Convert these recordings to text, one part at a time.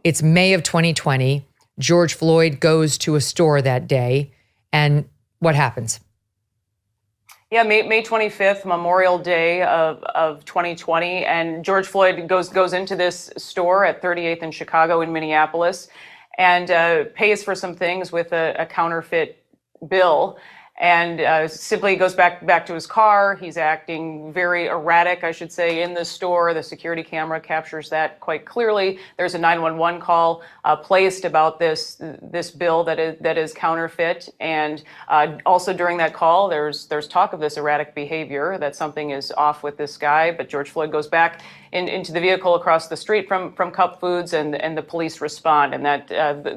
It's May of 2020. George Floyd goes to a store that day. And what happens? Yeah, May 25th, Memorial Day of 2020. And George Floyd goes into this store at 38th and Chicago in Minneapolis and pays for some things with a counterfeit bill. And simply goes back to his car. He's acting very erratic, I should say, in the store. The security camera captures that quite clearly. There's a 911 call placed about this bill that is counterfeit. And also during that call, there's talk of this erratic behavior, that something is off with this guy. But George Floyd goes back into the vehicle across the street from Cup Foods, and the police respond. And that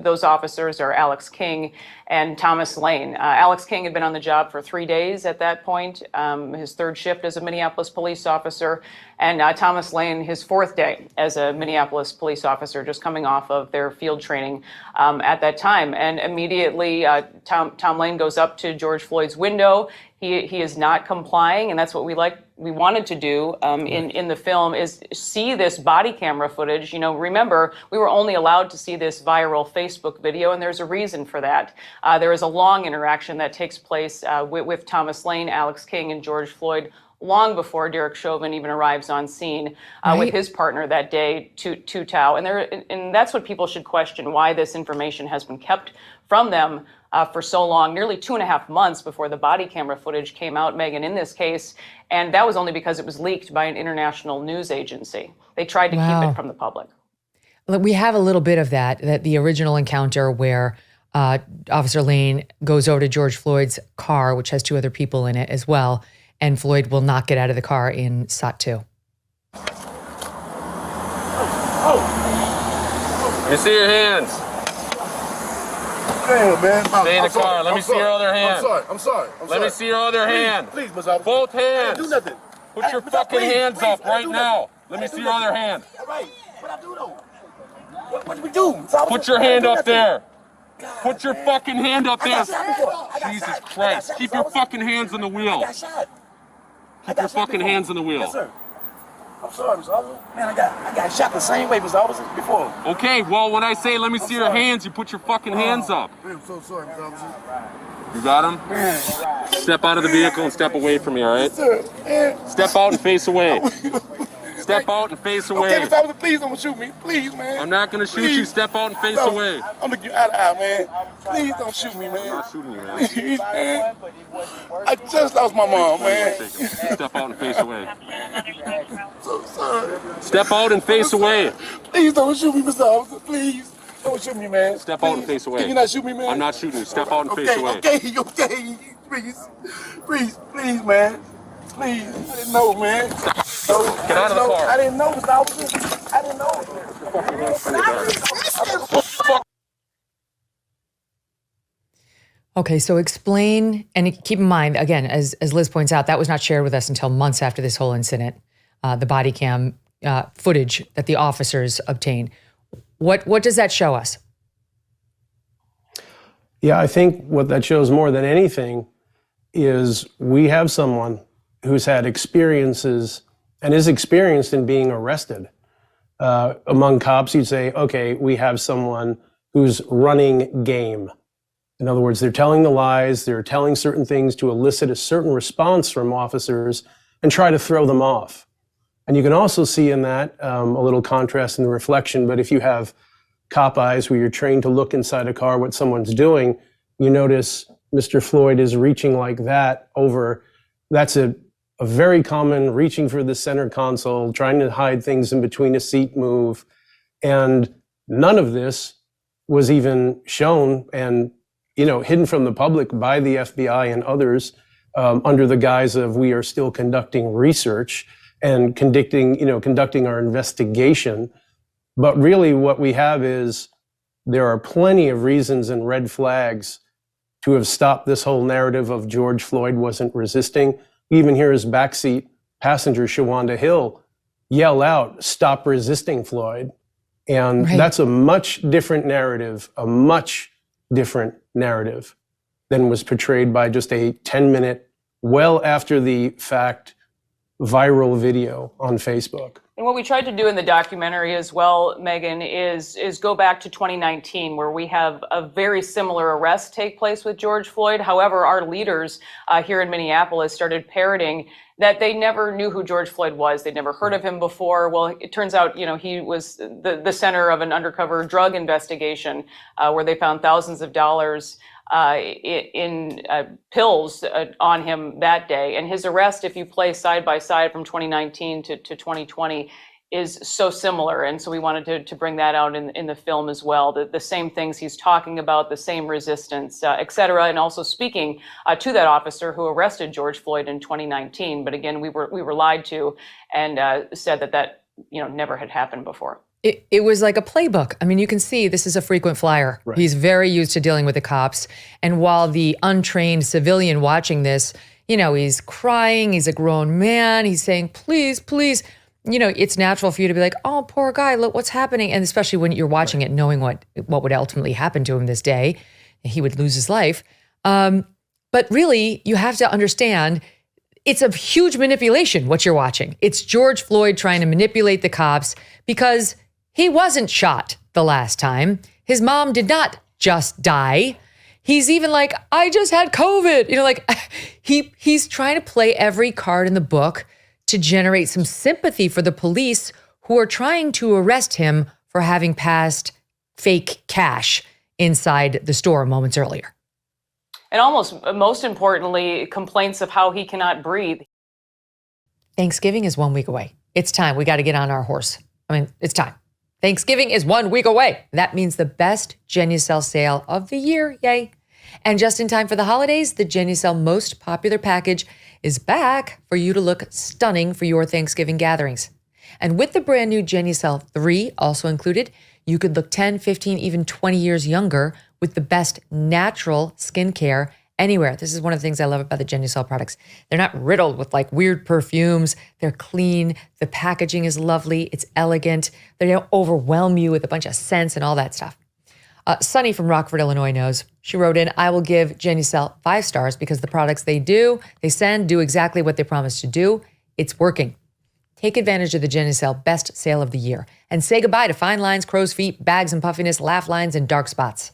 those officers are Alex King and Thomas Lane. Alex King had been on the job for 3 days at that point, his third shift as a Minneapolis police officer, and Thomas Lane, his fourth day as a Minneapolis police officer, just coming off of their field training at that time. And immediately, Tom Lane goes up to George Floyd's window. He is not complying, and that's what we wanted to do in the film, is see this body camera footage. You know, remember, we were only allowed to see this viral Facebook video, and there's a reason for that. There is a long interaction that takes place with Thomas Lane, Alex King, and George Floyd long before Derek Chauvin even arrives on scene with his partner that day, Tu Tao. And that's what people should question, why this information has been kept from them for so long, nearly 2.5 months before the body camera footage came out, Megyn, in this case. And that was only because it was leaked by an international news agency. They tried to keep it from the public. We have a little bit of that the original encounter where Officer Lane goes over to George Floyd's car, which has 2 other people in it as well, and Floyd will not get out of the car in SOT 2. You see your hands. Damn, man. Stay in the car. Let me see your other hand. I'm sorry. Let me see your other hand. Please, Miss Officer. Both hands. Do nothing. Put your fucking hands up right now. Let me see your other hand. All right. What I do though? What do we do? Put your hand up there. Put your fucking hand up there. Jesus Christ. Keep your fucking hands on the wheel. Keep your fucking hands on the wheel. Yes, sir. I'm sorry, Mr. Officer. Man, I got shot the same way, Mr. Officer, before. Okay, well, when I say let me see your hands, you put your fucking hands up. Man, I'm so sorry, Mr. Officer. You got him? Man. Step out of the vehicle and step away from me, all right? Yes, sir. Man. Step out and face away. Step out and face away. Okay, Mr. Officer, please don't shoot me. Please, man. I'm not going to shoot you. Step out and face away. I'm looking you eye to eye, man. Please don't shoot me, man. I'm not shooting you, man. Please, man. I just lost my mom, man. Step out and face away. So sorry. Step out and face away. Please don't shoot me, Mr. Officer. Please. Don't shoot me, man. Step out and face away. Can you not shoot me, man? I'm not shooting you. Step out and face away. Okay. Please, man. Please. I didn't know, man. Get out of the car. I didn't know, Mr. Officer. I didn't know. Okay, so explain, and keep in mind, again, as Liz points out, that was not shared with us until months after this whole incident, the body cam footage that the officers obtained. What does that show us? Yeah, I think what that shows more than anything is we have someone who's had experiences and is experienced in being arrested. Among cops, you'd say, okay, we have someone who's running game. In other words, they're telling the lies, they're telling certain things to elicit a certain response from officers and try to throw them off. And you can also see in that a little contrast in the reflection, but if you have cop eyes where you're trained to look inside a car what someone's doing, you notice Mr. Floyd is reaching like that over, that's a very common reaching for the center console, trying to hide things in between a seat move. And none of this was even shown and hidden from the public by the FBI and others under the guise of we are still conducting research and conducting our investigation. But really what we have is there are plenty of reasons and red flags to have stopped this whole narrative of George Floyd wasn't resisting. Even hear his backseat passenger, Shawanda Hill, yell out, "Stop resisting, Floyd." And that's a much different narrative than was portrayed by just a 10-minute, well after the fact, viral video on Facebook. And what we tried to do in the documentary as well, Megyn, is go back to 2019, where we have a very similar arrest take place with George Floyd. However, our leaders here in Minneapolis started parroting that they never knew who George Floyd was. They'd never heard of him before. Well, it turns out, he was the center of an undercover drug investigation where they found thousands of dollars in pills on him that day. And his arrest, if you play side by side from 2019 to 2020, is so similar. And so we wanted to bring that out in the film as well. The same things he's talking about, the same resistance, et cetera. And also speaking to that officer who arrested George Floyd in 2019. But again, we were lied to and said that never had happened before. It was like a playbook. I mean, you can see this is a frequent flyer. Right. He's very used to dealing with the cops. And while the untrained civilian watching this, he's crying, he's a grown man, he's saying, please, please. It's natural for you to be like, oh, poor guy, look what's happening. And especially when you're watching it, knowing what would ultimately happen to him this day, he would lose his life. But really, you have to understand, it's a huge manipulation, what you're watching. It's George Floyd trying to manipulate the cops because he wasn't shot the last time. His mom did not just die. He's even like, I just had COVID. He's trying to play every card in the book to generate some sympathy for the police who are trying to arrest him for having passed fake cash inside the store moments earlier. And most importantly, complaints of how he cannot breathe. Thanksgiving is 1 week away. It's time. We got to get on our horse. It's time. Thanksgiving is 1 week away. That means the best Genucel sale of the year. Yay. And just in time for the holidays, the Genucel most popular package is back for you to look stunning for your Thanksgiving gatherings. And with the brand new Genucel 3 also included, you could look 10, 15, even 20 years younger with the best natural skincare anywhere. This is one of the things I love about the Genucel products. They're not riddled with like weird perfumes. They're clean. The packaging is lovely. It's elegant. They don't overwhelm you with a bunch of scents and all that stuff. Sunny from Rockford, Illinois knows. She wrote in, I will give Genucel 5 stars because the products they send do exactly what they promise to do. It's working. Take advantage of the Genucel best sale of the year and say goodbye to fine lines, crow's feet, bags and puffiness, laugh lines, and dark spots.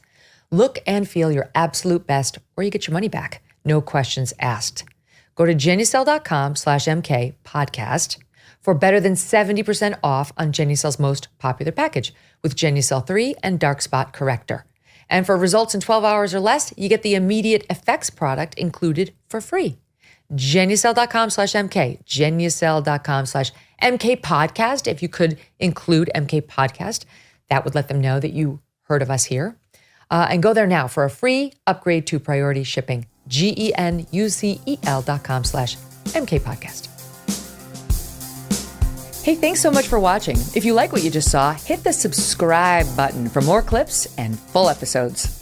Look and feel your absolute best or you get your money back. No questions asked. Go to Genucel.com/MK podcast for better than 70% off on Genucel's most popular package with Genucel 3 and Dark Spot Corrector. And for results in 12 hours or less, you get the immediate effects product included for free. Genucel.com/MK, Genucel.com/MK podcast. If you could include MK podcast, that would let them know that you heard of us here. And go there now for a free upgrade to priority shipping. GENUCEL.com/MK podcast. Hey, thanks so much for watching. If you like what you just saw, hit the subscribe button for more clips and full episodes.